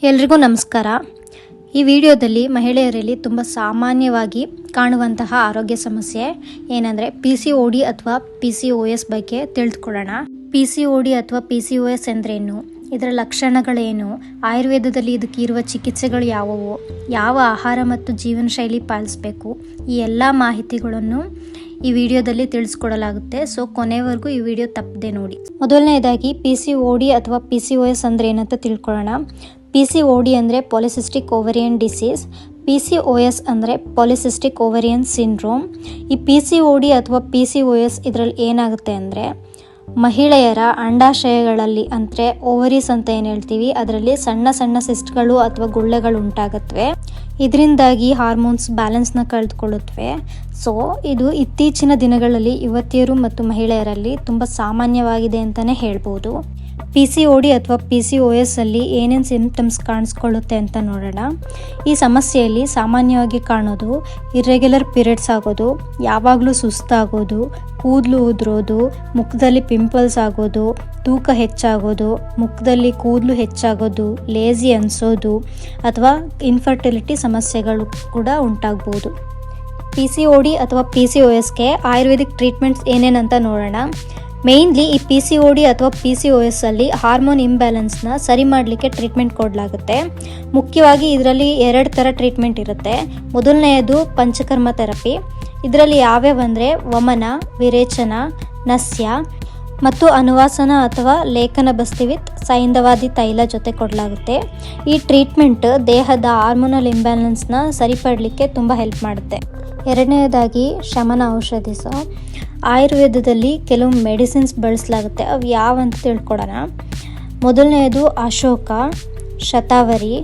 ಎಲ್ರಿಗೂ ನಮಸ್ಕಾರ. ಈ ವಿಡಿಯೋದಲ್ಲಿ ಮಹಿಳೆಯರಲ್ಲಿ ತುಂಬ ಸಾಮಾನ್ಯವಾಗಿ ಕಾಣುವಂತಹ ಆರೋಗ್ಯ ಸಮಸ್ಯೆ ಏನಂದರೆ PCOD ಅಥವಾ PCOS ಬಗ್ಗೆ ತಿಳಿದುಕೊಳ್ಳೋಣ. PCOD ಅಥವಾ PCOS ಎಂದರೇನು, ಇದರ ಲಕ್ಷಣಗಳೇನು, ಆಯುರ್ವೇದದಲ್ಲಿ ಇದಕ್ಕೆ ಇರುವ ಚಿಕಿತ್ಸೆಗಳು ಯಾವುವು, ಯಾವ ಆಹಾರ ಮತ್ತು ಜೀವನ ಶೈಲಿ ಪಾಲಿಸಬೇಕು, ಈ ಎಲ್ಲ ಮಾಹಿತಿಗಳನ್ನು ಈ ವಿಡಿಯೋದಲ್ಲಿ ತಿಳಿಸ್ಕೊಡಲಾಗುತ್ತೆ. ಸೊ ಕೊನೆವರೆಗೂ ಈ ವಿಡಿಯೋ ತಪ್ಪದೆ ನೋಡಿ. ಮೊದಲನೇದಾಗಿ PCOD ಅಥವಾ PCOS ಅಂದರೆ ಏನಂತ ತಿಳ್ಕೊಳ್ಳೋಣ. PCOD ಅಂದರೆ ಪಾಲಿಸಿಸ್ಟಿಕ್ ಓವರಿಯನ್ ಡಿಸೀಸ್, PCOS ಅಂದರೆ ಪಾಲಿಸಿಸ್ಟಿಕ್ ಓವರಿಯನ್ ಸಿಂಡ್ರೋಮ್. ಈ PCOD ಅಥವಾ PCOS ಇದರಲ್ಲಿ ಏನಾಗುತ್ತೆ ಅಂದರೆ ಮಹಿಳೆಯರ ಅಂಡಾಶಯಗಳಲ್ಲಿ ಅಂದರೆ ಓವರೀಸ್ ಅಂತ ಏನು ಹೇಳ್ತೀವಿ, ಅದರಲ್ಲಿ ಸಣ್ಣ ಸಣ್ಣ ಸಿಸ್ಟ್ಗಳು ಅಥವಾ ಗುಳ್ಳೆಗಳು ಉಂಟಾಗುತ್ತವೆ. ಇದರಿಂದಾಗಿ ಹಾರ್ಮೋನ್ಸ್ ಬ್ಯಾಲೆನ್ಸ್ನ ಕಳೆದುಕೊಳ್ಳುತ್ತವೆ. ಸೊ ಇದು ಇತ್ತೀಚಿನ ದಿನಗಳಲ್ಲಿ ಯುವತಿಯರು ಮತ್ತು ಮಹಿಳೆಯರಲ್ಲಿ ತುಂಬ ಸಾಮಾನ್ಯವಾಗಿದೆ ಅಂತಲೇ ಹೇಳ್ಬೋದು. PCOD ಅಥವಾ PCOS ಅಲ್ಲಿ ಏನೇನು ಸಿಂಪ್ಟಮ್ಸ್ ಕಾಣಿಸ್ಕೊಳ್ಳುತ್ತೆ ಅಂತ ನೋಡೋಣ. ಈ ಸಮಸ್ಯೆಯಲ್ಲಿ ಸಾಮಾನ್ಯವಾಗಿ ಕಾಣೋದು ಇರ್ರೆಗ್ಯುಲರ್ ಪೀರಿಯಡ್ಸ್ ಆಗೋದು, ಯಾವಾಗಲೂ ಸುಸ್ತಾಗೋದು, ಕೂದಲು ಉದುರೋದು, ಮುಖದಲ್ಲಿ ಪಿಂಪಲ್ಸ್ ಆಗೋದು, ತೂಕ ಹೆಚ್ಚಾಗೋದು, ಮುಖದಲ್ಲಿ ಕೂದಲು ಹೆಚ್ಚಾಗೋದು, ಲೇಜಿ ಅನಿಸೋದು ಅಥವಾ ಇನ್ಫರ್ಟಿಲಿಟಿ ಸಮಸ್ಯೆಗಳು ಕೂಡ ಉಂಟಾಗ್ಬೋದು. PCOD ಅಥವಾ PCOSಗೆ ಆಯುರ್ವೇದಿಕ್ ಟ್ರೀಟ್ಮೆಂಟ್ಸ್ ಏನೇನಂತ ನೋಡೋಣ. ಮೇಯ್ನ್ಲಿ ಈ PCOD ಅಥವಾ PCOS ಅಲ್ಲಿ ಹಾರ್ಮೋನ್ ಇಂಬ್ಯಾಲೆನ್ಸ್ನ ಸರಿ ಮಾಡಲಿಕ್ಕೆ ಟ್ರೀಟ್ಮೆಂಟ್ ಕೊಡಲಾಗುತ್ತೆ. ಮುಖ್ಯವಾಗಿ ಇದರಲ್ಲಿ 2 ಥರ ಟ್ರೀಟ್ಮೆಂಟ್ ಇರುತ್ತೆ. ಮೊದಲನೆಯದು ಪಂಚಕರ್ಮ ಥೆರಪಿ. ಇದರಲ್ಲಿ ಯಾವ್ಯಾವ ಅಂದರೆ ವಮನ, ವಿರೇಚನ, ನಸ್ಯ ಮತ್ತು ಅನುವಾಸನ ಅಥವಾ ಲೇಖನ ಬಸ್ತಿ ವಿತ್ ಸೈಂಧವಾದಿ ತೈಲ ಜೊತೆ ಕೊಡಲಾಗುತ್ತೆ. ಈ ಟ್ರೀಟ್ಮೆಂಟ್ ದೇಹದ ಹಾರ್ಮೋನಲ್ ಇಂಬ್ಯಾಲೆನ್ಸ್ನ ಸರಿಪಡಲಿಕ್ಕೆ ತುಂಬ ಹೆಲ್ಪ್ ಮಾಡುತ್ತೆ. ಎರಡನೇದಾಗಿ ಶಮನ ಔಷಧಿ. ಆಯುರ್ವೇದದಲ್ಲಿ ಕೆಲವು ಮೆಡಿಸಿನ್ಸ್ ಬಳಸಲಾಗುತ್ತೆ. ಅವು ಯಾವಂತ ತಿಳ್ಕೊಡೋಣ. ಮೊದಲನೆಯದು ಅಶೋಕ, ಶತಾವರಿ,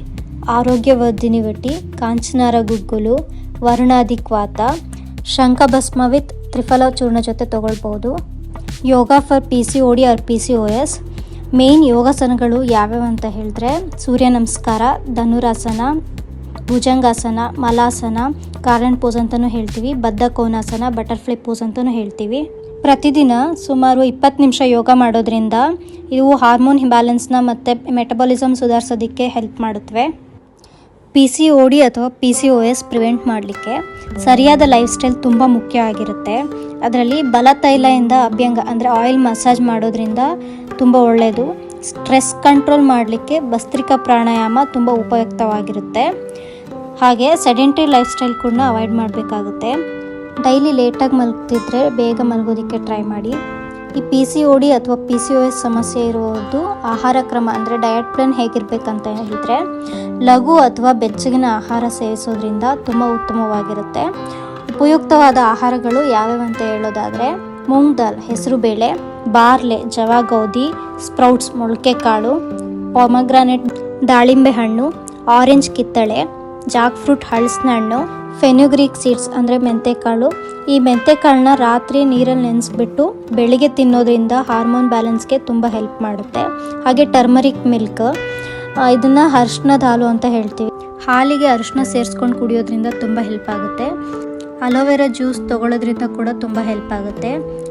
ಆರೋಗ್ಯವರ್ಧಿನಿ ವಟಿ, ಕಾಂಚನಾರ ಗುಗ್ಗುಲು, ವರ್ಣಾಧಿಕ್ವಾತ, ಶಂಖಭಸ್ಮ ವಿತ್ ತ್ರಿಫಲ ಚೂರ್ಣ ಜೊತೆ ತಗೊಳ್ಬೋದು. Yoga for PCOD or PCOS. Main ಯೋಗಾಸನಗಳು ಯಾವ್ಯಾವ ಅಂತ ಹೇಳಿದ್ರೆ ಸೂರ್ಯ ನಮಸ್ಕಾರ, ಧನುರಾಸನ, ಭುಜಂಗಾಸನ, ಮಲಾಸನ, ಕಾರ್ಡನ್ ಪೋಸ್ ಅಂತಲೂ ಹೇಳ್ತೀವಿ, ಬದ್ಧ ಕೋನಾಸನ, ಬಟರ್ಫ್ಲೈ ಪೋಸ್ ಅಂತಲೂ ಹೇಳ್ತೀವಿ. ಪ್ರತಿದಿನ ಸುಮಾರು 20 ನಿಮಿಷ ಯೋಗ ಮಾಡೋದ್ರಿಂದ ಇವು ಹಾರ್ಮೋನ್ ಬ್ಯಾಲೆನ್ಸ್ನ ಮತ್ತು ಮೆಟಬಾಲಿಸಮ್ ಸುಧಾರಿಸೋದಕ್ಕೆ ಹೆಲ್ಪ್ ಮಾಡುತ್ತವೆ. PCOD ಅಥವಾ PCOS ಪ್ರಿವೆಂಟ್ ಮಾಡಲಿಕ್ಕೆ ಸರಿಯಾದ ಲೈಫ್ ಸ್ಟೈಲ್ ತುಂಬ ಮುಖ್ಯ ಆಗಿರುತ್ತೆ. ಅದರಲ್ಲಿ ಬಲ ತೈಲದಿಂದ ಅಭ್ಯಂಗ ಅಂದರೆ ಆಯಿಲ್ ಮಸಾಜ್ ಮಾಡೋದ್ರಿಂದ ತುಂಬ ಒಳ್ಳೆಯದು. ಸ್ಟ್ರೆಸ್ ಕಂಟ್ರೋಲ್ ಮಾಡಲಿಕ್ಕೆ ಭಸ್ತ್ರಿಕಾ ಪ್ರಾಣಾಯಾಮ ತುಂಬ ಉಪಯುಕ್ತವಾಗಿರುತ್ತೆ. ಹಾಗೆ ಸೆಡೆಂಟ್ರಿ ಲೈಫ್ ಸ್ಟೈಲ್ ಕೂಡ ಅವಾಯ್ಡ್ ಮಾಡಬೇಕಾಗುತ್ತೆ. ಡೈಲಿ ಲೇಟಾಗಿ ಮಲಗ್ತಿದ್ರೆ ಬೇಗ ಮಲಗೋದಕ್ಕೆ ಟ್ರೈ ಮಾಡಿ. ಈ PCOD ಅಥವಾ PCOS ಸಮಸ್ಯೆ ಇರುವುದು ಆಹಾರ ಕ್ರಮ ಅಂದರೆ ಡಯಟ್ ಪ್ಲಾನ್ ಹೇಗಿರಬೇಕಂತ ಹೇಳಿದ್ರೆ ಲಘು ಅಥವಾ ಬೆಚ್ಚಗಿನ ಆಹಾರ ಸೇವಿಸೋದ್ರಿಂದ ತುಂಬ ಉತ್ತಮವಾಗಿರುತ್ತೆ. ಉಪಯುಕ್ತವಾದ ಆಹಾರಗಳು ಯಾವ್ಯಾವಂತ ಹೇಳೋದಾದರೆ ಮೂಂಗ್ ದಾಲ್ ಹೆಸರುಬೇಳೆ, ಬಾರ್ಲೆ ಜವಾ ಗೋಧಿ, ಸ್ಪ್ರೌಟ್ಸ್ ಮೊಳಕೆ ಕಾಳು, ಪೊಮಗ್ರಾನೆಟ್ ದಾಳಿಂಬೆ ಹಣ್ಣು, ಆರೆಂಜ್ ಕಿತ್ತಳೆ, ಜಾಕ್ ಫ್ರೂಟ್ ಹಳಸಿನ ಹಣ್ಣು, ಫೆನುಗ್ರೀಕ್ ಸೀಡ್ಸ್ ಅಂದರೆ ಮೆಂತೆಕಾಳು. ಈ ಮೆಂತೆಕಾಳನ್ನ ರಾತ್ರಿ ನೀರಲ್ಲಿ ನೆನೆಸ್ಬಿಟ್ಟು ಬೆಳಿಗ್ಗೆ ತಿನ್ನೋದ್ರಿಂದ ಹಾರ್ಮೋನ್ ಬ್ಯಾಲೆನ್ಸ್ಗೆ ತುಂಬ ಹೆಲ್ಪ್ ಮಾಡುತ್ತೆ. ಹಾಗೆ ಟರ್ಮರಿಕ್ ಮಿಲ್ಕ್, ಇದನ್ನು ಅರಿಶಿಣದ ಹಾಲು ಅಂತ ಹೇಳ್ತೀವಿ. ಹಾಲಿಗೆ ಅರಿಶಿಣ ಸೇರಿಸ್ಕೊಂಡು ಕುಡಿಯೋದ್ರಿಂದ ತುಂಬ ಹೆಲ್ಪ್ ಆಗುತ್ತೆ. ಅಲೋವೆರಾ ಜ್ಯೂಸ್ ತೊಗೊಳೋದ್ರಿಂದ ಕೂಡ ತುಂಬ ಹೆಲ್ಪ್ ಆಗುತ್ತೆ.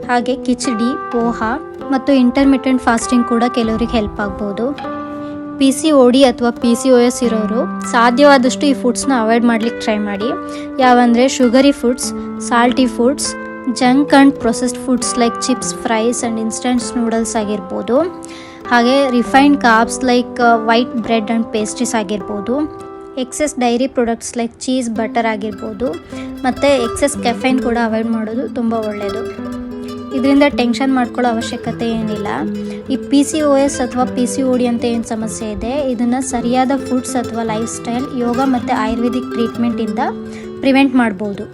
ಹಾಗೆ ಕಿಚಡಿ, ಪೋಹ ಮತ್ತು ಇಂಟರ್ಮಿಟೆಂಟ್ ಫಾಸ್ಟಿಂಗ್ ಕೂಡ ಕೆಲವರಿಗೆ ಹೆಲ್ಪ್ ಆಗ್ಬೋದು. PCOD ಅಥವಾ PCOS ಇರೋರು ಸಾಧ್ಯವಾದಷ್ಟು ಈ ಫುಡ್ಸ್ನ ಅವಾಯ್ಡ್ ಮಾಡ್ಲಿಕ್ಕೆ ಟ್ರೈ ಮಾಡಿ. ಯಾವಂದರೆ sugary foods, salty foods, junk and processed foods like chips, fries and instants noodles ಆಗಿರ್ಬೋದು. ಹಾಗೆ refined carbs like white bread and pastries ಆಗಿರ್ಬೋದು. Excess dairy products like cheese, butter ಆಗಿರ್ಬೋದು. ಮತ್ತು ಎಕ್ಸೆಸ್ ಕೆಫೈನ್ ಕೂಡ avoid ಮಾಡೋದು ತುಂಬ ಒಳ್ಳೆಯದು. ಇದರಿಂದ ಟೆನ್ಷನ್ ಮಾಡ್ಕೊಳ್ಳೋ ಅವಶ್ಯಕತೆ ಏನಿಲ್ಲ. ಈ PCOS ಅಥವಾ PCOD ಅಂತ ಏನು ಸಮಸ್ಯೆ ಇದೆ, ಇದನ್ನು ಸರಿಯಾದ ಫುಡ್ಸ್ ಅಥವಾ ಲೈಫ್ ಸ್ಟೈಲ್, ಯೋಗ ಮತ್ತು ಆಯುರ್ವೇದಿಕ್ ಟ್ರೀಟ್ಮೆಂಟಿಂದ ಪ್ರಿವೆಂಟ್ ಮಾಡ್ಬೋದು.